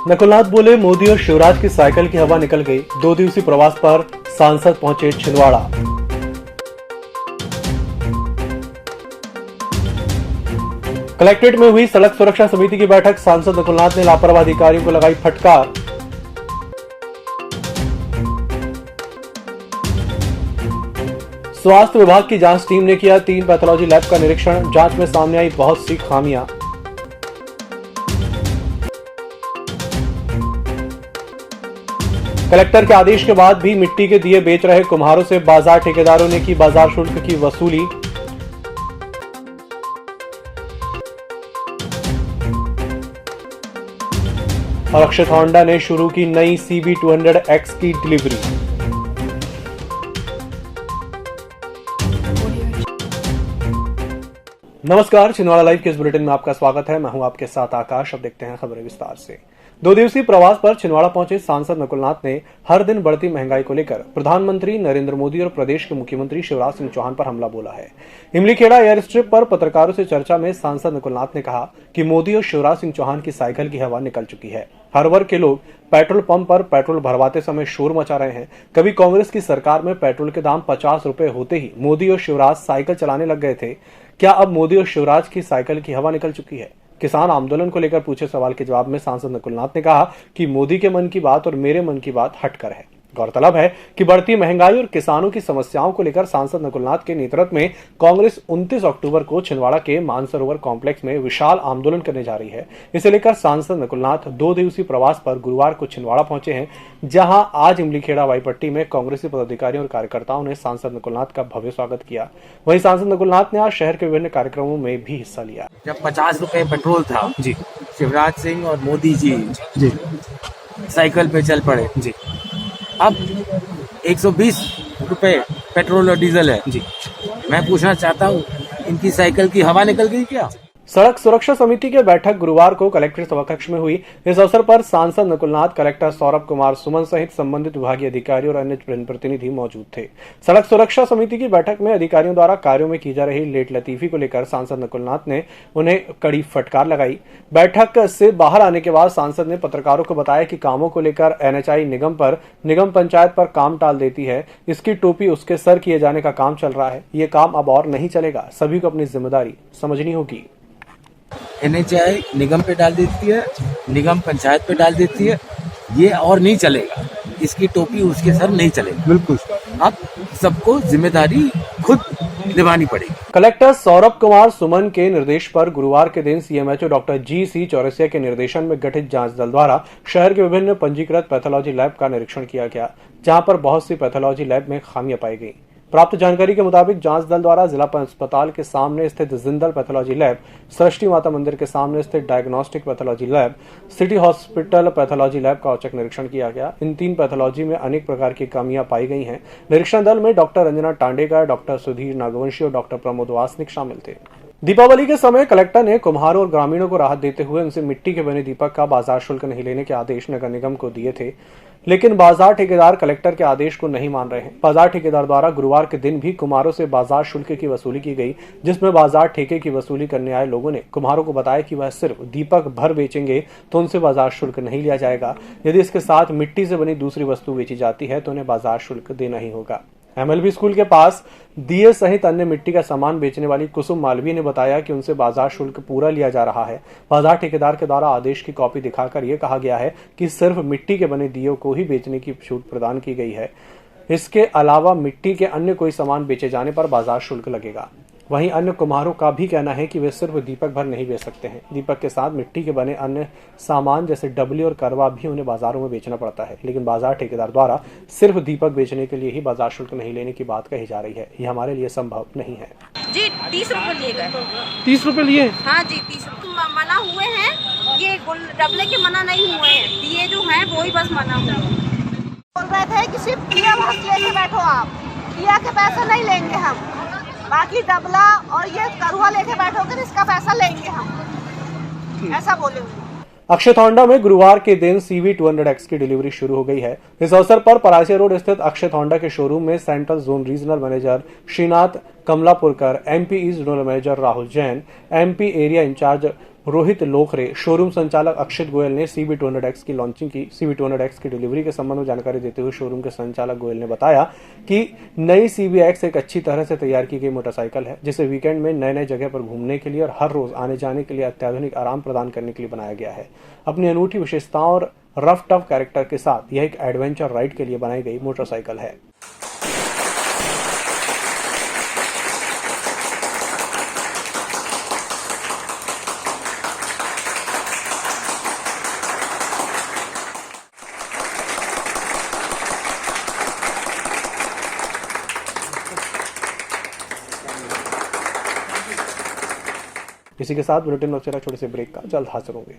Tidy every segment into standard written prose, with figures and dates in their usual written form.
नकुलनाथ बोले, मोदी और शिवराज की साइकिल की हवा निकल गई। 2 दिवसीय प्रवास पर सांसद पहुंचे छिंदवाड़ा। कलेक्ट्रेट में हुई सड़क सुरक्षा समिति की बैठक। सांसद नकुलनाथ ने लापरवाह अधिकारियों को लगाई फटकार। स्वास्थ्य विभाग की जांच टीम ने किया 3 पैथोलॉजी लैब का निरीक्षण। जांच में सामने आई बहुत सी खामियां। कलेक्टर के आदेश के बाद भी मिट्टी के दिए बेच रहे कुम्हारों से बाजार ठेकेदारों ने की बाजार शुल्क की वसूली। और अक्षत होंडा ने शुरू की नई CB200X की डिलीवरी। नमस्कार, छिंदवाड़ा लाइव के इस बुलेटिन में आपका स्वागत है। मैं हूं आपके साथ आकाश। अब देखते हैं खबरें विस्तार से। 2 दिवसीय प्रवास पर छिंदवाड़ा पहुंचे सांसद नकुलनाथ ने हर दिन बढ़ती महंगाई को लेकर प्रधानमंत्री नरेंद्र मोदी और प्रदेश के मुख्यमंत्री शिवराज सिंह चौहान पर हमला बोला है। इमलीखेड़ा एयर स्ट्रिप पर पत्रकारों से चर्चा में सांसद नकुलनाथ ने कहा कि मोदी और शिवराज सिंह चौहान की साइकिल की हवा निकल चुकी है। हर वर्ग के लोग पेट्रोल पंप पर पेट्रोल भरवाते समय शोर मचा रहे हैं। कभी कांग्रेस की सरकार में पेट्रोल के दाम 50 रुपए होते ही मोदी और शिवराज साइकिल चलाने लग गए थे। क्या अब मोदी और शिवराज की साइकिल की हवा निकल चुकी है? किसान आंदोलन को लेकर पूछे सवाल के जवाब में सांसद नकुलनाथ ने कहा कि मोदी के मन की बात और मेरे मन की बात हटकर है। गौरतलब है कि बढ़ती महंगाई और किसानों की समस्याओं को लेकर सांसद नकुलनाथ के नेतृत्व में कांग्रेस 29 अक्टूबर को छिंदवाड़ा के मानसरोवर कॉम्प्लेक्स में विशाल आंदोलन करने जा रही है। इसे लेकर सांसद नकुलनाथ 2 दिवसीय प्रवास पर गुरुवार को छिंदवाड़ा पहुंचे हैं, जहां आज इमलीखेड़ा वाईपट्टी में कांग्रेसी पदाधिकारियों और कार्यकर्ताओं ने सांसद नकुलनाथ का भव्य स्वागत किया। वहीं सांसद नकुलनाथ ने आज शहर के विभिन्न कार्यक्रमों में भी हिस्सा लिया। जब 50 रुपए पेट्रोल था जी, शिवराज सिंह और मोदी जी जी, साइकिल पे चल पड़े जी, अब 120 रुपए पेट्रोल और डीजल है जी। मैं पूछना चाहता हूँ, इनकी साइकिल की हवा निकल गई क्या? सड़क सुरक्षा समिति की बैठक गुरुवार को कलेक्ट्रेट सभाकक्ष में हुई। इस अवसर पर सांसद नकुलनाथ, कलेक्टर सौरभ कुमार सुमन सहित संबंधित विभागीय अधिकारी और अन्य जनप्रतिनिधि मौजूद थे। सड़क सुरक्षा समिति की बैठक में अधिकारियों द्वारा कार्यों में की जा रही लेट लतीफी को लेकर सांसद नकुलनाथ ने उन्हें कड़ी फटकार लगाई। बैठक से बाहर आने के बाद सांसद ने पत्रकारों को बताया कि कामों को लेकर NHI निगम पंचायत पर काम टाल देती है। इसकी टोपी उसके सर किए जाने का काम चल रहा है। ये काम अब और नहीं चलेगा। सभी को अपनी जिम्मेदारी समझनी होगी। NHI निगम पे डाल देती है, निगम पंचायत पे डाल देती है, ये और नहीं चलेगा। इसकी टोपी उसके सर नहीं चलेगी। बिल्कुल, अब सबको जिम्मेदारी खुद निभानी पड़ेगी। कलेक्टर सौरभ कुमार सुमन के निर्देश पर गुरुवार के दिन CMHO डॉक्टर GC चौरसिया के निर्देशन में गठित जांच दल द्वारा शहर के विभिन्न पंजीकृत पैथोलॉजी लैब का निरीक्षण किया गया, जहां पर बहुत सी पैथोलॉजी लैब में खामियां पाई गई। प्राप्त जानकारी के मुताबिक जांच दल द्वारा जिला अस्पताल के सामने स्थित जिंदल पैथोलॉजी लैब, सृष्टि माता मंदिर के सामने स्थित diagnostic pathology lab, city hospital pathology lab का औचक निरीक्षण किया गया। इन 3 पैथोलॉजी में अनेक प्रकार की कमियां पाई गई हैं। निरीक्षण दल में डॉक्टर रंजना टांडेकर, डॉक्टर सुधीर नागवंशी और डॉक्टर प्रमोद वासनिक शामिल थे। दीपावली के समय कलेक्टर ने कुम्हारों और ग्रामीणों को राहत देते हुए उनसे मिट्टी के बने दीपक का बाजार शुल्क नहीं लेने के आदेश नगर निगम को दिए थे, लेकिन बाजार ठेकेदार कलेक्टर के आदेश को नहीं मान रहे हैं। बाजार ठेकेदार द्वारा गुरुवार के दिन भी कुम्हारों से बाजार शुल्क की वसूली की गई, जिसमें बाजार ठेके की वसूली करने आए लोगों ने कुम्हारों को बताया कि वह सिर्फ दीपक भर बेचेंगे तो उनसे बाजार शुल्क नहीं लिया जाएगा। यदि इसके साथ मिट्टी से बनी दूसरी वस्तु बेची जाती है तो उन्हें बाजार शुल्क देना ही होगा। MLB स्कूल के पास दिए सहित अन्य मिट्टी का सामान बेचने वाली कुसुम मालवीय ने बताया कि उनसे बाजार शुल्क पूरा लिया जा रहा है। बाजार ठेकेदार के द्वारा आदेश की कॉपी दिखाकर यह कहा गया है कि सिर्फ मिट्टी के बने दियों को ही बेचने की छूट प्रदान की गई है। इसके अलावा मिट्टी के अन्य कोई सामान बेचे जाने पर बाजार शुल्क लगेगा। वहीं अन्य कुम्हारों का भी कहना है कि वे सिर्फ दीपक भर नहीं बेच सकते हैं। दीपक के साथ मिट्टी के बने अन्य सामान जैसे डबली और करवा भी उन्हें बाजारों में बेचना पड़ता है, लेकिन बाजार ठेकेदार द्वारा सिर्फ दीपक बेचने के लिए ही बाजार शुल्क नहीं लेने की बात कही जा रही है। ये हमारे लिए संभव नहीं है। जी 30 रुपए लिए गए। 30 रुपए लिए? हाँ जी, 30 रुपए मना हुए हैं। ये डबले के मना नहीं हुए हैं, दिए जो हैं वो ही बस मना हुए हैं। बोल रहे थे कि सिर्फ दिया भर लेके बैठो, आप दिया के पैसे नहीं लेंगे हम, बाकी डबला और ये करुआ लेके बैठोगे इसका पैसा लेंगे हम, ऐसा बोले हुए। अक्षत होंडा में गुरुवार के दिन CB200X की डिलीवरी शुरू हो गई है। इस अवसर पर परासिया रोड स्थित अक्षत होंडा के शोरूम में central zone regional manager Shrinath Kamlapurkar, MP east zonal manager Rahul Jain, MP area incharge Rohit Lokhre, showroom संचालक अक्षित गोयल ने CB200X की लॉन्चिंग की। CB200X की डिलीवरी के संबंध में जानकारी देते हुए शोरूम के संचालक गोयल ने बताया कि नई CBX एक अच्छी तरह से तैयार की गई मोटरसाइकिल है, जिसे वीकेंड में नए नए जगह पर घूमने के लिए और हर रोज आने जाने के लिए अत्याधुनिक आराम प्रदान करने के लिए बनाया गया है। अपनी अनूठी विशेषताओं और रफ टफ कैरेक्टर के साथ यह एक एडवेंचर राइड के लिए बनाई गई मोटरसाइकिल है। इसी के साथ बुलेटिन में छोटे से ब्रेक का जल्द हाजिर होंगे।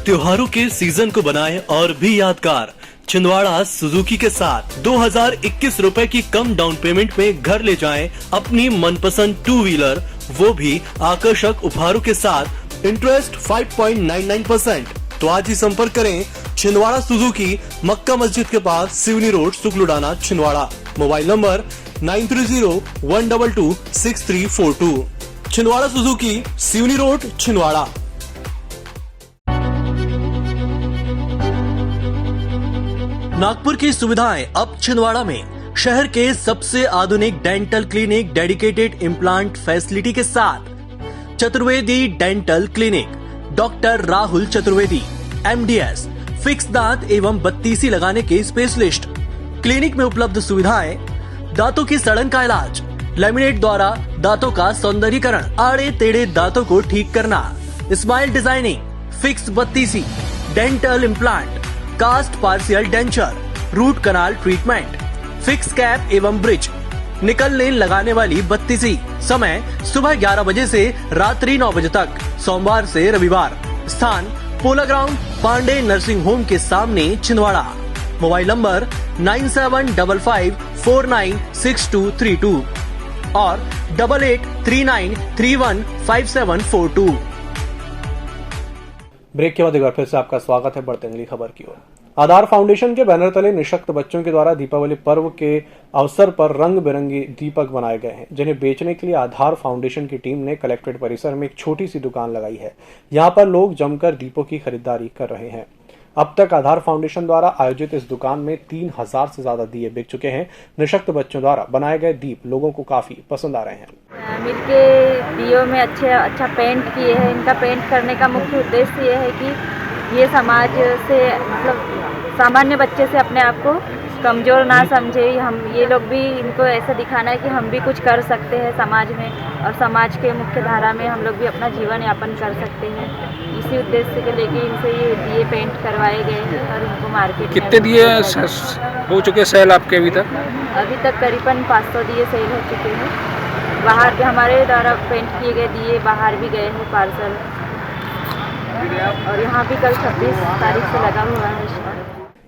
त्योहारों के सीजन को बनाएं और भी यादगार। छिंदवाड़ा सुजुकी के साथ 2021 रुपए की कम डाउन पेमेंट में घर ले जाएं अपनी मनपसंद 2 व्हीलर, वो भी आकर्षक उपहारों के साथ। इंटरेस्ट 5.99%। तो आज ही संपर्क करें छिंदवाड़ा सुजुकी, मक्का मस्जिद के पास, Seoni road, Sukludana, Chhindwara. Mobile number 9301226342। Chhindwara Suzuki, Seoni road, Chhindwara. Nagpur की सुविधाएं अब छिंदवाड़ा में। शहर के सबसे आधुनिक dental clinic, dedicated implant facility के साथ। Chaturvedi dental clinic, doctor Rahul Chaturvedi, MDS, fix दांत एवं बत्तीसी लगाने के स्पेशलिस्ट। क्लिनिक में उपलब्ध सुविधाएं: दांतों की सड़न का इलाज, लैमिनेट द्वारा दांतों का सौंदर्यीकरण, आड़े टेढ़े दांतों को ठीक करना, स्माइल डिजाइनिंग, फिक्स बत्तीसी, dental implant, cast partial denture, root canal treatment, fix cap एवं ब्रिज, निकलने लगाने वाली बत्तीसी। समय सुबह 11 बजे से रात्रि 9 बजे तक, सोमवार से रविवार। स्थान पोला ग्राउंड, पांडे नर्सिंग होम के सामने, छिंदवाड़ा। मोबाइल नंबर 9755496232 और 8839315742। ब्रेक के बाद एक बार फिर से आपका स्वागत है। बढ़ते अगली खबर की ओर। आधार फाउंडेशन के बैनर तले निःशक्त बच्चों के द्वारा दीपावली पर्व के अवसर पर रंग बिरंगी दीपक बनाए गए हैं, जिन्हें बेचने के लिए आधार फाउंडेशन की टीम ने कलेक्ट्रेट परिसर में एक छोटी सी दुकान लगाई है। यहां पर लोग जमकर दीपों की खरीदारी कर रहे हैं। अब तक आधार फाउंडेशन द्वारा आयोजित इस दुकान में 3000 से ज्यादा दिए बिक चुके हैं। निःशक्त बच्चों द्वारा बनाए गए दीप लोगों को काफी पसंद आ रहे हैं। मिलके दियों में अच्छा पेंट किए हैं। इनका पेंट करने का मुख्य उद्देश्य ये है कि ये समाज से मतलब सामान्य बच्चे से अपने आप को कमज़ोर ना समझे। हम ये लोग भी इनको ऐसा दिखाना है कि हम भी कुछ कर सकते हैं समाज में, और समाज के मुख्य धारा में हम लोग भी अपना जीवन यापन कर सकते हैं। इसी उद्देश्य के लेके इनसे ये दिए पेंट करवाए गए हैं और इनको मार्केट कितने दिए हो चुके सेल आपके अभी तक? अभी तक करीबन 500 दिए सेल हो चुके हैं। बाहर भी हमारे द्वारा पेंट किए गए दिए बाहर भी गए हैं पार्सल, और यहाँ भी कल 26 तारीख से लगा हुआ है।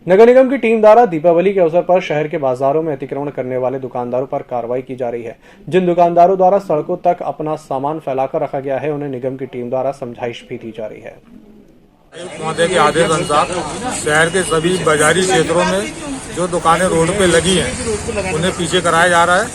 नगर निगम की टीम द्वारा दीपावली के अवसर पर शहर के बाजारों में अतिक्रमण करने वाले दुकानदारों पर कार्रवाई की जा रही है। जिन दुकानदारों द्वारा सड़कों तक अपना सामान फैलाकर रखा गया है, उन्हें निगम की टीम द्वारा समझाइश भी दी जा रही है। महोदय के आदेश अनुसार शहर के सभी बाजारी क्षेत्रों में जो दुकानें रोड पे लगी हैं उन्हें पीछे कराया जा रहा है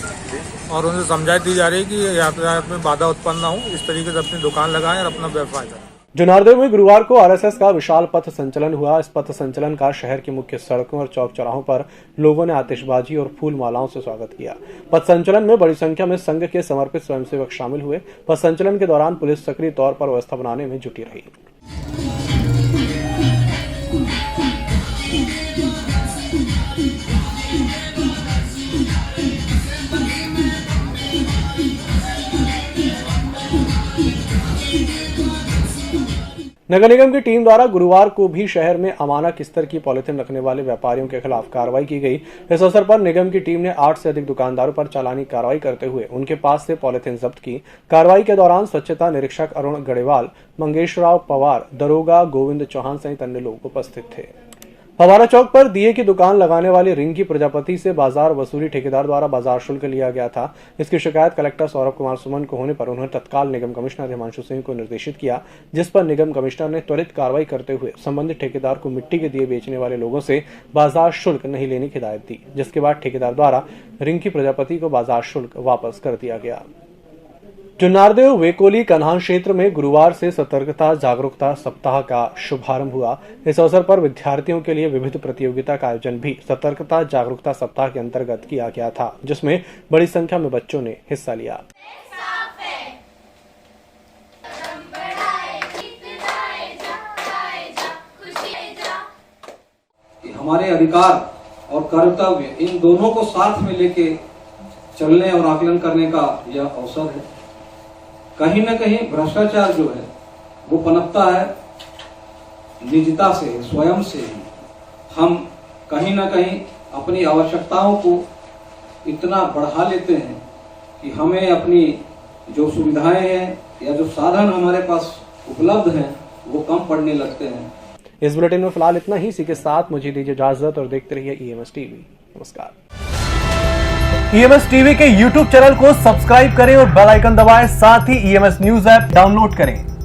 और उन्हें समझाइश दी जा रही है कि यातायात में बाधा उत्पन्न ना हो, इस तरीके से अपनी दुकान लगाएं और अपना व्यवसाय करें। जुनारदेव में गुरुवार को आरएसएस का विशाल पथ संचलन हुआ। इस पथ संचलन का शहर की मुख्य सड़कों और चौक चौराहों पर लोगों ने आतिशबाजी और फूल मालाओं से स्वागत किया। पथ संचलन में बड़ी संख्या में संघ के समर्पित स्वयंसेवक शामिल हुए। पथ संचलन के दौरान पुलिस सक्रिय तौर पर व्यवस्था बनाने में जुटी रही। नगर निगम की टीम द्वारा गुरुवार को भी शहर में अमानक स्तर की पॉलिथीन रखने वाले व्यापारियों के खिलाफ कार्रवाई की गई। इस अवसर पर निगम की टीम ने 8 से अधिक दुकानदारों पर चालानी कार्रवाई करते हुए उनके पास से पॉलिथीन जब्त की। कार्रवाई के दौरान स्वच्छता निरीक्षक अरुण गढ़ेवाल, मंगेशराव पवार, दरोगा गोविंद चौहान सहित अन्य लोग उपस्थित थे। फवारा चौक पर दिए की दुकान लगाने वाले रिंकी प्रजापति से बाजार वसूली ठेकेदार द्वारा बाजार शुल्क लिया गया था। इसकी शिकायत कलेक्टर सौरभ कुमार सुमन को होने पर उन्होंने तत्काल निगम कमिश्नर हिमांशु सिंह को निर्देशित किया, जिस पर निगम कमिश्नर ने त्वरित कार्रवाई करते हुए संबंधित ठेकेदार को मिट्टी के दिए बेचने वाले लोगों से बाजार शुल्क नहीं लेने की हिदायत दी, जिसके बाद ठेकेदार द्वारा रिंकी प्रजापति को बाजार शुल्क वापस कर दिया गया। जुन्नारदेव वेकोली कन्हान क्षेत्र में गुरुवार से सतर्कता जागरूकता सप्ताह का शुभारंभ हुआ। इस अवसर पर विद्यार्थियों के लिए विविध प्रतियोगिता का आयोजन भी सतर्कता जागरूकता सप्ताह के अंतर्गत किया गया था, जिसमें बड़ी संख्या में बच्चों ने हिस्सा लिया। हमारे अधिकार और कर्तव्य इन दोनों को साथ में लेके चलने और आकलन करने का यह अवसर है। कहीं न कहीं भ्रष्टाचार जो है वो पनपता है निजता से, स्वयं से ही। हम कहीं न कहीं अपनी आवश्यकताओं को इतना बढ़ा लेते हैं कि हमें अपनी जो सुविधाएं हैं या जो साधन हमारे पास उपलब्ध हैं वो कम पड़ने लगते हैं। इस बुलेटिन में फिलहाल इतना ही। इसी के साथ मुझे दीजिए इजाजत और देखते रहिए EMS टीवी। नमस्कार। EMS टीवी के YouTube चैनल को सब्सक्राइब करें और बेल आइकन दबाएं, साथ ही EMS न्यूज ऐप डाउनलोड करें।